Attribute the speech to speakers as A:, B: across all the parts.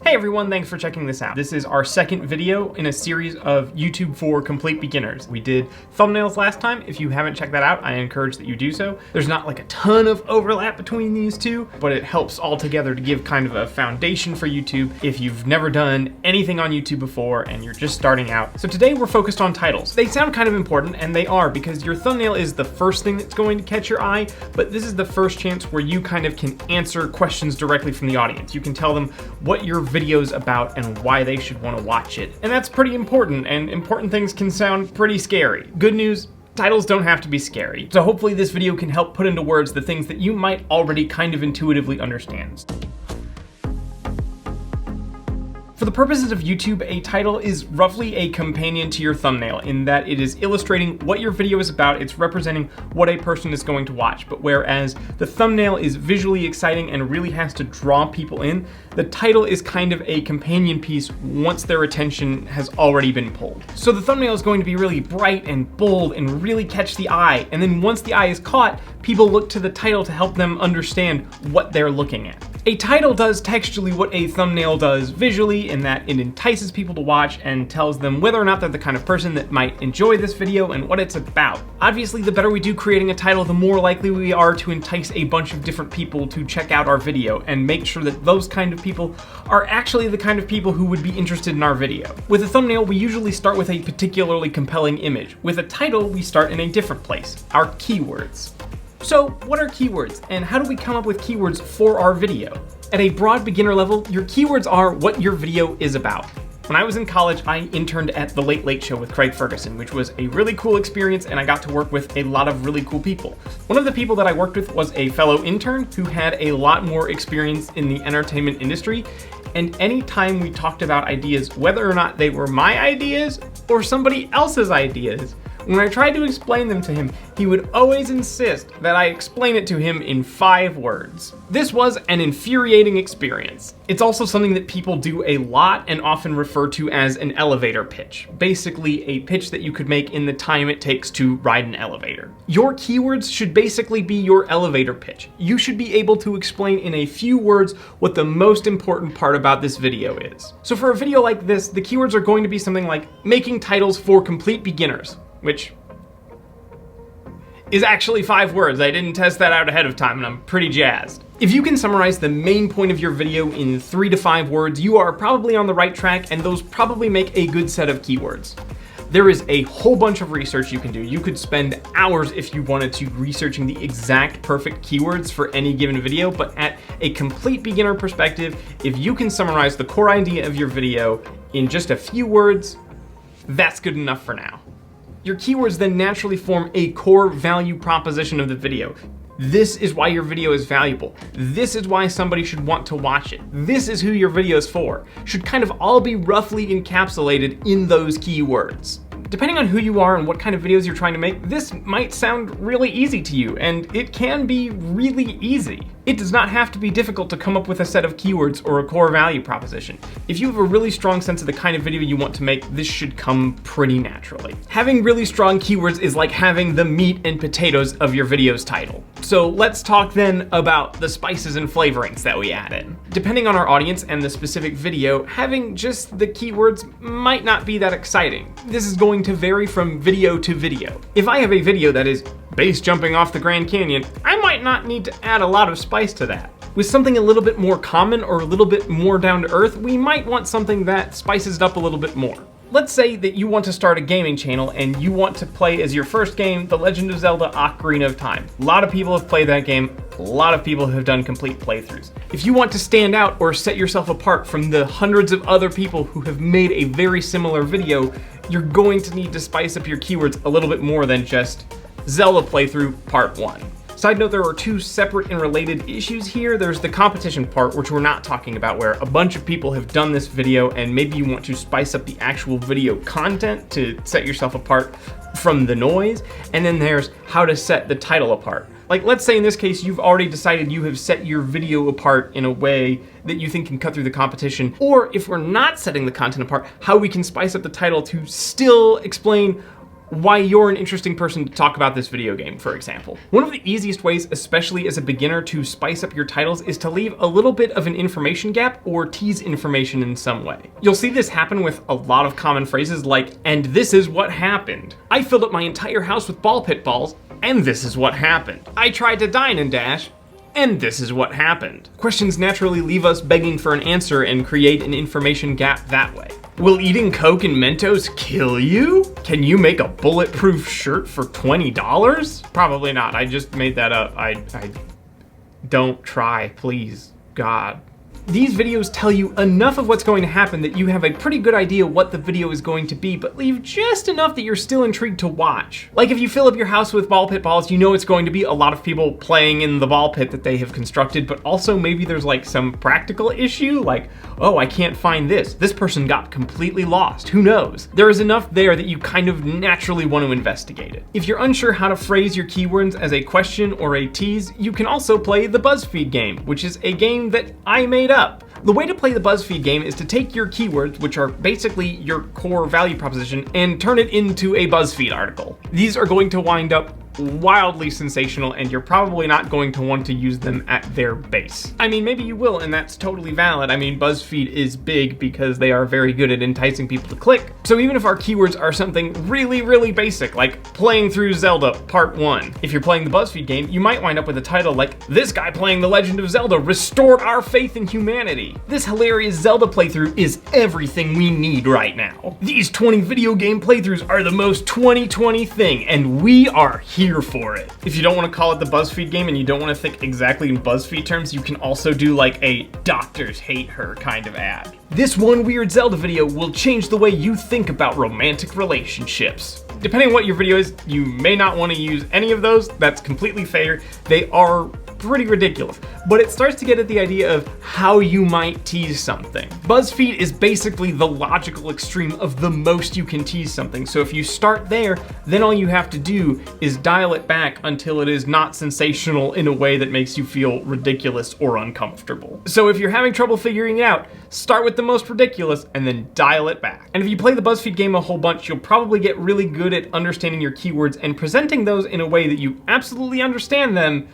A: Hey everyone, thanks for checking this out. This is our second video in a series of YouTube for complete beginners. We did thumbnails last time. If you haven't checked that out, I encourage that you do so. There's not like a ton of overlap between these two, but it helps all together to give kind of a foundation for YouTube if you've never done anything on YouTube before and you're just starting out. So today we're focused on titles. They sound kind of important, and they are, because your thumbnail is the first thing that's going to catch your eye, but this is the first chance where you kind of can answer questions directly from the audience. You can tell them what your videos about and why they should want to watch it. And that's pretty important, and important things can sound pretty scary. Good news, titles don't have to be scary. So hopefully this video can help put into words the things that you might already kind of intuitively understand. For the purposes of YouTube, a title is roughly a companion to your thumbnail in that it is illustrating what your video is about, it's representing what a person is going to watch. But whereas the thumbnail is visually exciting and really has to draw people in, the title is kind of a companion piece once their attention has already been pulled. So the thumbnail is going to be really bright and bold and really catch the eye, and then once the eye is caught, people look to the title to help them understand what they're looking at. A title does textually what a thumbnail does visually, in that it entices people to watch and tells them whether or not they're the kind of person that might enjoy this video and what it's about. Obviously, the better we do creating a title, the more likely we are to entice a bunch of different people to check out our video and make sure that those kind of people are actually the kind of people who would be interested in our video. With a thumbnail, we usually start with a particularly compelling image. With a title, we start in a different place, our keywords. So what are keywords, and how do we come up with keywords for our video? At a broad beginner level, your keywords are what your video is about. When I was in college, I interned at The Late Late Show with Craig Ferguson, which was a really cool experience, and I got to work with a lot of really cool people. One of the people that I worked with was a fellow intern who had a lot more experience in the entertainment industry, and anytime we talked about ideas, whether or not they were my ideas or somebody else's ideas, when I tried to explain them to him, he would always insist that I explain it to him in 5 words. This was an infuriating experience. It's also something that people do a lot and often refer to as an elevator pitch. Basically, a pitch that you could make in the time it takes to ride an elevator. Your keywords should basically be your elevator pitch. You should be able to explain in a few words what the most important part about this video is. So for a video like this, the keywords are going to be something like making titles for complete beginners, which is actually 5 words. I didn't test that out ahead of time, and I'm pretty jazzed. If you can summarize the main point of your video in 3 to 5 words, you are probably on the right track, and those probably make a good set of keywords. There is a whole bunch of research you can do. You could spend hours if you wanted to researching the exact perfect keywords for any given video, but at a complete beginner perspective, if you can summarize the core idea of your video in just a few words, that's good enough for now. Your keywords then naturally form a core value proposition of the video. This is why your video is valuable. This is why somebody should want to watch it. This is who your video is for. Should kind of all be roughly encapsulated in those keywords. Depending on who you are and what kind of videos you're trying to make, this might sound really easy to you, and it can be really easy. It does not have to be difficult to come up with a set of keywords or a core value proposition. If you have a really strong sense of the kind of video you want to make, this should come pretty naturally. Having really strong keywords is like having the meat and potatoes of your video's title. So let's talk then about the spices and flavorings that we add in. Depending on our audience and the specific video, having just the keywords might not be that exciting. This is going to vary from video to video. If I have a video that is base jumping off the Grand Canyon, I might not need to add a lot of spice to that. With something a little bit more common or a little bit more down to earth, we might want something that spices it up a little bit more. Let's say that you want to start a gaming channel and you want to play as your first game, The Legend of Zelda: Ocarina of Time. A lot of people have played that game. A lot of people have done complete playthroughs. If you want to stand out or set yourself apart from the hundreds of other people who have made a very similar video, you're going to need to spice up your keywords a little bit more than just Zelda playthrough part 1. Side note, there are 2 separate and related issues here. There's the competition part, which we're not talking about, where a bunch of people have done this video and maybe you want to spice up the actual video content to set yourself apart from the noise. And then there's how to set the title apart. Like, let's say in this case, you've already decided you have set your video apart in a way that you think can cut through the competition. Or if we're not setting the content apart, how we can spice up the title to still explain why you're an interesting person to talk about this video game, for example. One of the easiest ways, especially as a beginner, to spice up your titles is to leave a little bit of an information gap or tease information in some way. You'll see this happen with a lot of common phrases like, "and this is what happened." "I filled up my entire house with ball pit balls, and this is what happened." "I tried to dine and dash, and this is what happened." Questions naturally leave us begging for an answer and create an information gap that way. Will eating Coke and Mentos kill you? Can you make a bulletproof shirt for $20? Probably not. I just made that up. I don't try, please, God. These videos tell you enough of what's going to happen that you have a pretty good idea what the video is going to be, but leave just enough that you're still intrigued to watch. Like if you fill up your house with ball pit balls, you know it's going to be a lot of people playing in the ball pit that they have constructed, but also maybe there's like some practical issue, like, oh, I can't find this. This person got completely lost. Who knows? There is enough there that you kind of naturally want to investigate it. If you're unsure how to phrase your keywords as a question or a tease, you can also play the BuzzFeed game, which is a game that I made up. The way to play the BuzzFeed game is to take your keywords, which are basically your core value proposition, and turn it into a BuzzFeed article. These are going to wind up wildly sensational, and you're probably not going to want to use them at their base. I mean, maybe you will, and that's totally valid. I mean, BuzzFeed is big because they are very good at enticing people to click. So even if our keywords are something really, really basic, like playing through Zelda Part 1, if you're playing the BuzzFeed game, you might wind up with a title like, "This guy playing The Legend of Zelda restored our faith in humanity. This hilarious Zelda playthrough is everything we need right now. These 20 video game playthroughs are the most 2020 thing, and we are here for it." If you don't want to call it the BuzzFeed game and you don't want to think exactly in BuzzFeed terms, you can also do like a "doctors hate her" kind of ad. "This one weird Zelda video will change the way you think about romantic relationships." Depending on what your video is, you may not want to use any of those. That's completely fair. They are pretty ridiculous, but it starts to get at the idea of how you might tease something. BuzzFeed is basically the logical extreme of the most you can tease something. So if you start there, then all you have to do is dial it back until it is not sensational in a way that makes you feel ridiculous or uncomfortable. So if you're having trouble figuring it out, start with the most ridiculous and then dial it back. And if you play the BuzzFeed game a whole bunch, you'll probably get really good at understanding your keywords and presenting those in a way that you absolutely understand them,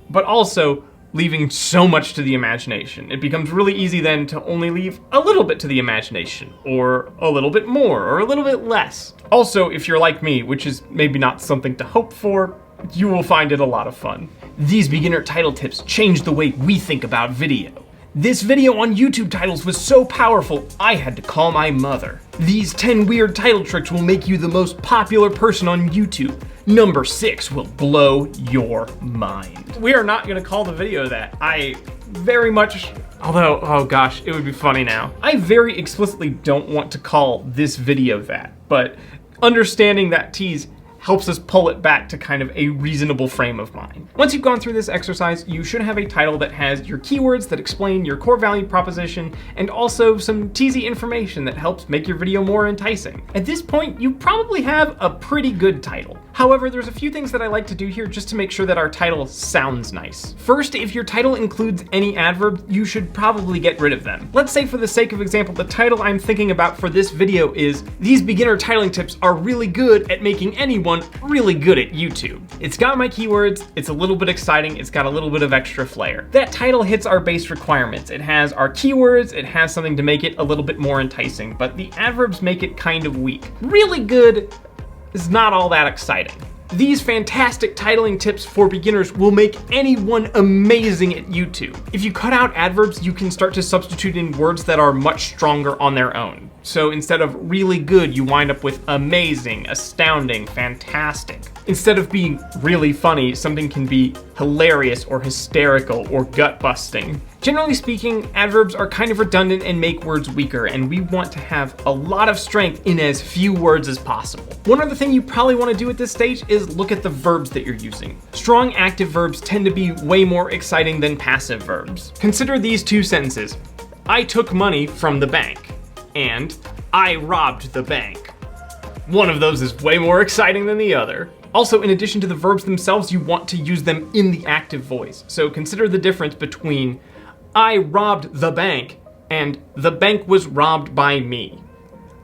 A: but also leaving so much to the imagination. It becomes really easy then to only leave a little bit to the imagination, or a little bit more, or a little bit less. Also, if you're like me, which is maybe not something to hope for, you will find it a lot of fun. These beginner title tips change the way we think about video. This video on YouTube titles was so powerful, I had to call my mother. These 10 weird title tricks will make you the most popular person on YouTube. Number 6 will blow your mind. We are not gonna call the video that. I very much, although, oh gosh, it would be funny now. I very explicitly don't want to call this video that, but understanding that tease helps us pull it back to kind of a reasonable frame of mind. Once you've gone through this exercise, you should have a title that has your keywords that explain your core value proposition and also some teasy information that helps make your video more enticing. At this point, you probably have a pretty good title. However, there's a few things that I like to do here just to make sure that our title sounds nice. First, if your title includes any adverbs, you should probably get rid of them. Let's say for the sake of example, the title I'm thinking about for this video is, "These beginner titling tips are really good at making anyone really good at YouTube." It's got my keywords, it's a little bit exciting, it's got a little bit of extra flair. That title hits our base requirements. It has our keywords, it has something to make it a little bit more enticing, but the adverbs make it kind of weak. Really good is not all that exciting. These fantastic titling tips for beginners will make anyone amazing at YouTube. If you cut out adverbs, you can start to substitute in words that are much stronger on their own. So instead of really good, you wind up with amazing, astounding, fantastic. Instead of being really funny, something can be hilarious or hysterical or gut-busting. Generally speaking, adverbs are kind of redundant and make words weaker, and we want to have a lot of strength in as few words as possible. One other thing you probably want to do at this stage is look at the verbs that you're using. Strong active verbs tend to be way more exciting than passive verbs. Consider these two sentences. I took money from the bank, and I robbed the bank. One of those is way more exciting than the other. Also, in addition to the verbs themselves, you want to use them in the active voice. So consider the difference between I robbed the bank and the bank was robbed by me.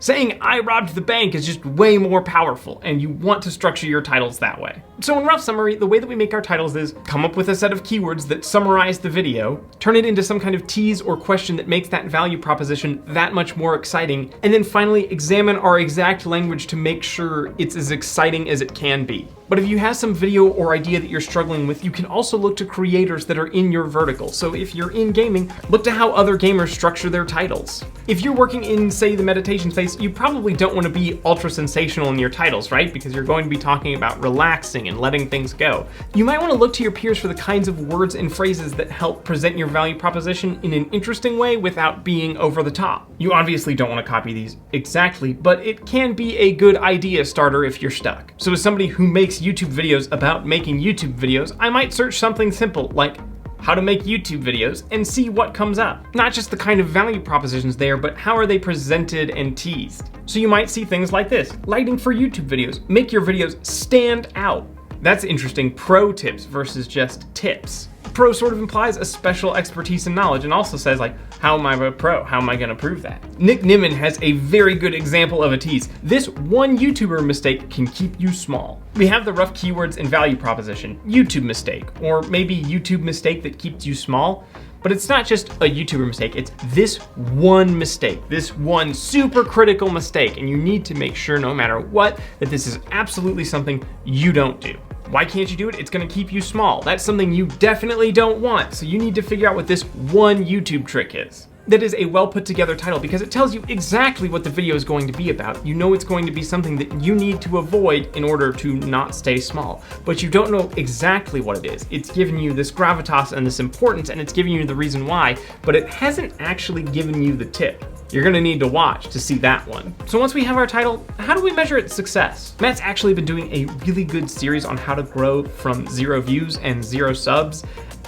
A: Saying "I robbed the bank" is just way more powerful, and you want to structure your titles that way. So in rough summary, the way that we make our titles is come up with a set of keywords that summarize the video, turn it into some kind of tease or question that makes that value proposition that much more exciting, and then finally examine our exact language to make sure it's as exciting as it can be. But if you have some video or idea that you're struggling with, you can also look to creators that are in your vertical. So if you're in gaming, look to how other gamers structure their titles. If you're working in, say, the meditation space, you probably don't want to be ultra sensational in your titles, right? Because you're going to be talking about relaxing and letting things go. You might want to look to your peers for the kinds of words and phrases that help present your value proposition in an interesting way without being over the top. You obviously don't want to copy these exactly, but it can be a good idea starter if you're stuck. So as somebody who makes YouTube videos about making YouTube videos, I might search something simple like how to make YouTube videos and see what comes up. Not just the kind of value propositions there, but how are they presented and teased. So you might see things like this: lighting for YouTube videos. Make your videos stand out. That's interesting. Pro tips versus just tips. Pro sort of implies a special expertise and knowledge, and also says like, how am I a pro? How am I gonna prove that? Nick Nimmin has a very good example of a tease. This one YouTuber mistake can keep you small. We have the rough keywords and value proposition, YouTube mistake, or maybe YouTube mistake that keeps you small. But it's not just a YouTuber mistake, it's this one mistake, this one super critical mistake, and you need to make sure no matter what that this is absolutely something you don't do. Why can't you do it? It's gonna keep you small. That's something you definitely don't want, so you need to figure out what this one YouTube trick is. That is a well put together title because it tells you exactly what the video is going to be about. You know it's going to be something that you need to avoid in order to not stay small, but you don't know exactly what it is. It's giving you this gravitas and this importance, and it's giving you the reason why, but it hasn't actually given you the tip. You're gonna need to watch to see that one. So once we have our title, how do we measure its success? Matt's actually been doing a really good series on how to grow from 0 views and 0 subs,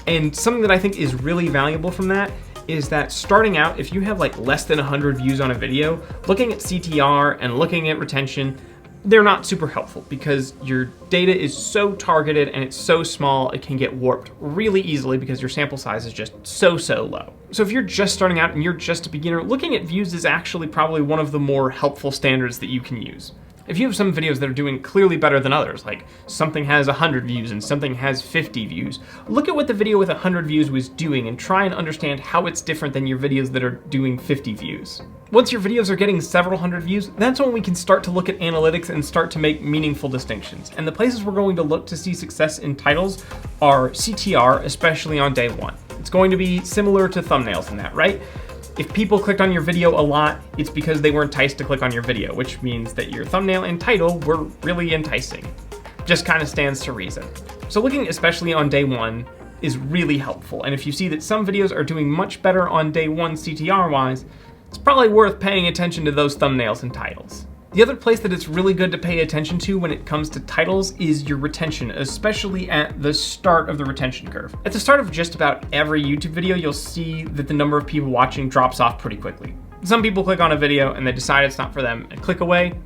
A: and something that I think is really valuable from that is that starting out, if you have like less than 100 views on a video, looking at CTR and looking at retention, they're not super helpful because your data is so targeted and it's so small, it can get warped really easily because your sample size is just so low. So if you're just starting out and you're just a beginner, looking at views is actually probably one of the more helpful standards that you can use. If you have some videos that are doing clearly better than others, like something has 100 views and something has 50 views, look at what the video with 100 views was doing and try and understand how it's different than your videos that are doing 50 views. Once your videos are getting several hundred views, that's when we can start to look at analytics and start to make meaningful distinctions. And the places we're going to look to see success in titles are CTR, especially on day one. It's going to be similar to thumbnails in that, right? If people clicked on your video a lot, it's because they were enticed to click on your video, which means that your thumbnail and title were really enticing. Just kind of stands to reason. So looking especially on day one is really helpful. And if you see that some videos are doing much better on day one CTR-wise, it's probably worth paying attention to those thumbnails and titles. The other place that it's really good to pay attention to when it comes to titles is your retention, especially at the start of the retention curve. At the start of just about every YouTube video, you'll see that the number of people watching drops off pretty quickly. Some people click on a video and they decide it's not for them and click away.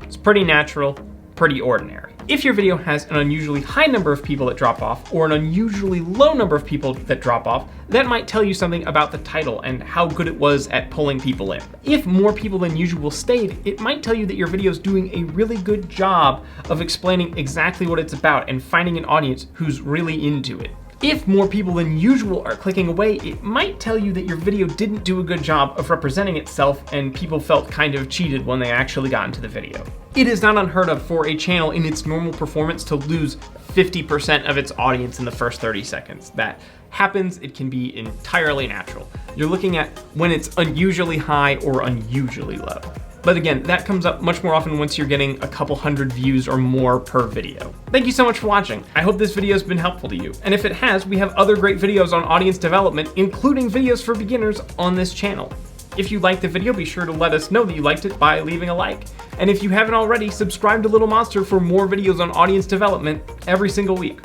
A: It's pretty natural, pretty ordinary. If your video has an unusually high number of people that drop off or an unusually low number of people that drop off, that might tell you something about the title and how good it was at pulling people in. If more people than usual stayed, it might tell you that your video is doing a really good job of explaining exactly what it's about and finding an audience who's really into it. If more people than usual are clicking away, it might tell you that your video didn't do a good job of representing itself and people felt kind of cheated when they actually got into the video. It is not unheard of for a channel in its normal performance to lose 50% of its audience in the first 30 seconds. That happens, it can be entirely natural. You're looking at when it's unusually high or unusually low. But again, that comes up much more often once you're getting a couple hundred views or more per video. Thank you so much for watching. I hope this video has been helpful to you. And if it has, we have other great videos on audience development, including videos for beginners on this channel. If you liked the video, be sure to let us know that you liked it by leaving a like. And if you haven't already, subscribe to Little Monster for more videos on audience development every single week.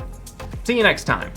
A: See you next time.